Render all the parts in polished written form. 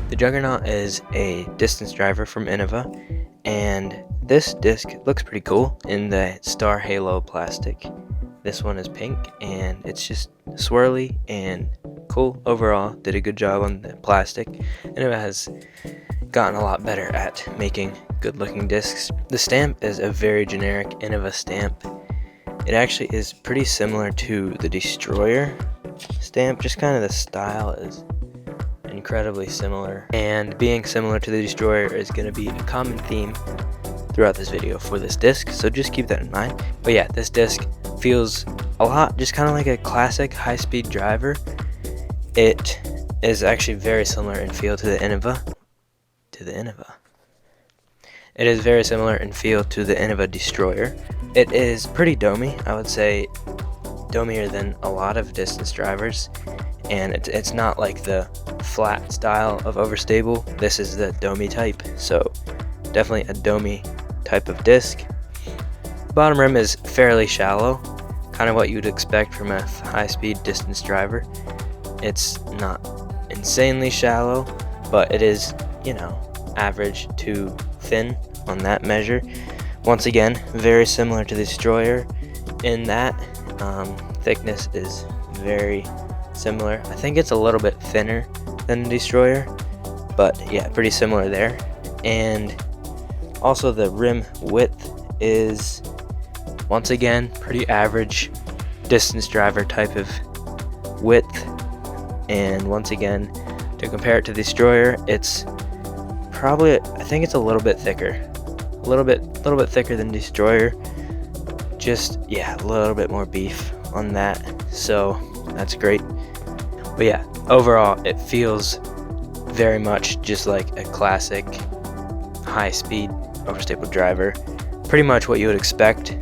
The Juggernaut is a distance driver from Innova, and this disc looks pretty cool in the star halo plastic. This one is pink, and it's just swirly and cool overall. Did a good job on the plastic. Innova has gotten a lot better at making good looking discs. The stamp is a very generic Innova stamp. It actually is pretty similar to the Destroyer stamp, just kind of the style is incredibly similar, and being similar to the Destroyer is going to be a common theme throughout this video for this disc, so just keep that in mind. But yeah, this disc feels a lot just kind of like a classic high-speed driver. It is actually very similar in feel to the Innova. It is very similar in feel to the Innova Destroyer. It is pretty domey, I would say domier than a lot of distance drivers, and it's not like the flat style of overstable. This is the domey type, so definitely a domey type of disc. Bottom rim is fairly shallow, kind of what you'd expect from a high-speed distance driver. It's not insanely shallow, but it is, average to thin on that measure. Once again, very similar to the Destroyer in that thickness is very similar. I think it's a little bit thinner than the Destroyer, but yeah, pretty similar there. And also the rim width is once again pretty average distance driver type of width. And once again, to compare it to the Destroyer, it's probably, I think it's a little bit thicker, a little bit thicker than Destroyer. Just, yeah, a little bit more beef on that, so that's great. But yeah, overall it feels very much just like a classic high-speed overstable driver, pretty much what you would expect.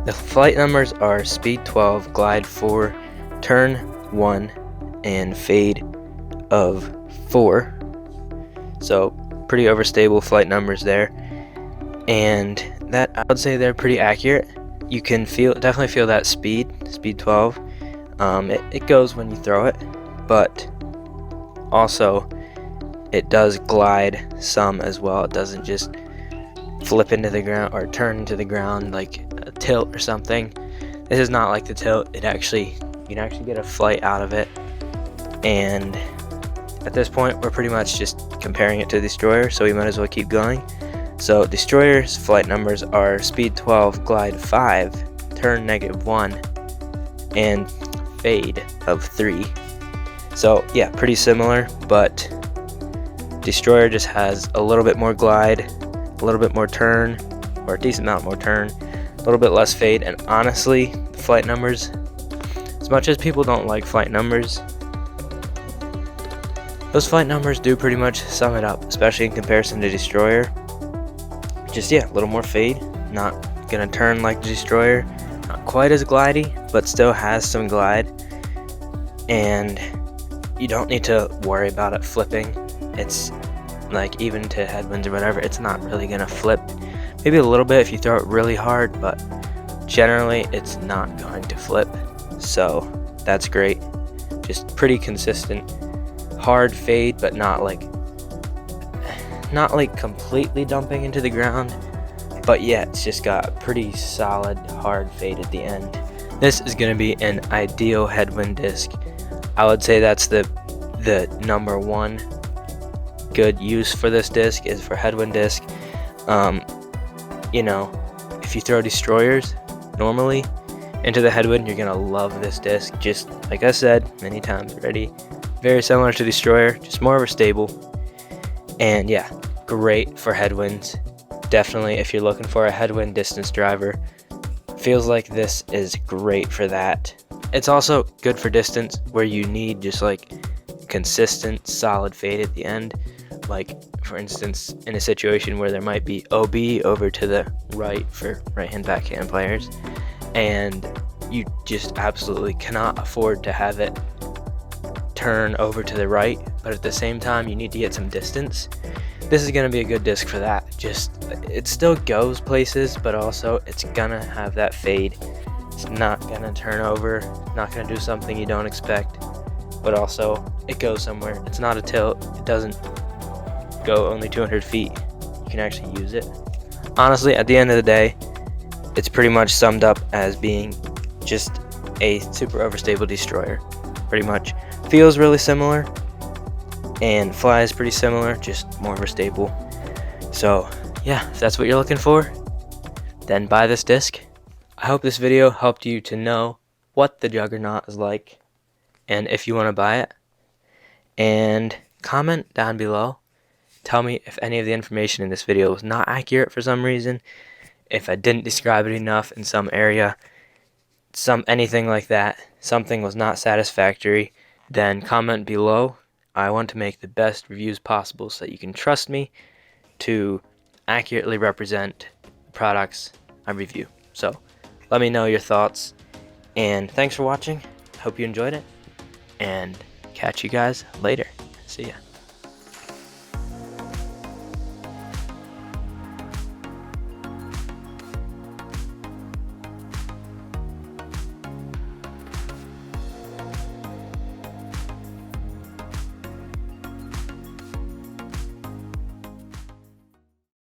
The flight numbers are speed 12, glide 4, turn 1, and fade of 4. So pretty overstable flight numbers there, and that, I would say they're pretty accurate. You can definitely feel that speed 12. It goes when you throw it, but also it does glide some as well. It doesn't just flip into the ground or turn into the ground like a tilt or something. This is not like the tilt. You can actually get a flight out of it. And at this point, we're pretty much just comparing it to the Destroyer, so we might as well keep going. So Destroyer's flight numbers are speed 12, glide 5, turn -1, and fade of 3. So yeah, pretty similar, but Destroyer just has a little bit more glide, a little bit more turn, or a decent amount more turn, a little bit less fade. And honestly, the flight numbers, as much as people don't like flight numbers, those flight numbers do pretty much sum it up, especially in comparison to Destroyer. Just, yeah, a little more fade, not gonna turn like the Destroyer, not quite as glidey, but still has some glide, and you don't need to worry about it flipping. It's like, even to headwinds or whatever, it's not really gonna flip. Maybe a little bit if you throw it really hard, but generally it's not going to flip, so that's great. Just pretty consistent hard fade, but not like completely dumping into the ground, but yeah, it's just got a pretty solid hard fade at the end. This is going to be an ideal headwind disc. I would say that's the number one good use for this disc is for headwind disc. If you throw Destroyers normally into the headwind, you're gonna love this disc. Just like I said many times already, very similar to Destroyer, just more overstable. And yeah, great for headwinds. Definitely, if you're looking for a headwind distance driver, feels like this is great for that. It's also good for distance where you need just like consistent solid fade at the end, like for instance in a situation where there might be OB over to the right for right hand backhand players, and you just absolutely cannot afford to have it turn over to the right, but at the same time you need to get some distance. This is going to be a good disc for that. Just, it still goes places, but also it's gonna have that fade. It's not gonna turn over, not gonna do something you don't expect. but also it goes somewhere. It's not a tilt. It doesn't go only 200 feet. You can actually use it. Honestly, at the end of the day, it's pretty much summed up as being just a super overstable destroyer. Pretty much feels really similar and flies pretty similar, just more overstable. So yeah, if that's what you're looking for, then buy this disc. I hope this video helped you to know what the Juggernaut is like and if you want to buy it. And comment down below. Tell me if any of the information in this video was not accurate for some reason, if I didn't describe it enough in some area, anything like that, something was not satisfactory, then comment below. I want to make the best reviews possible so that you can trust me to accurately represent the products I review. So let me know your thoughts, and thanks for watching. Hope you enjoyed it, and catch you guys later. See ya.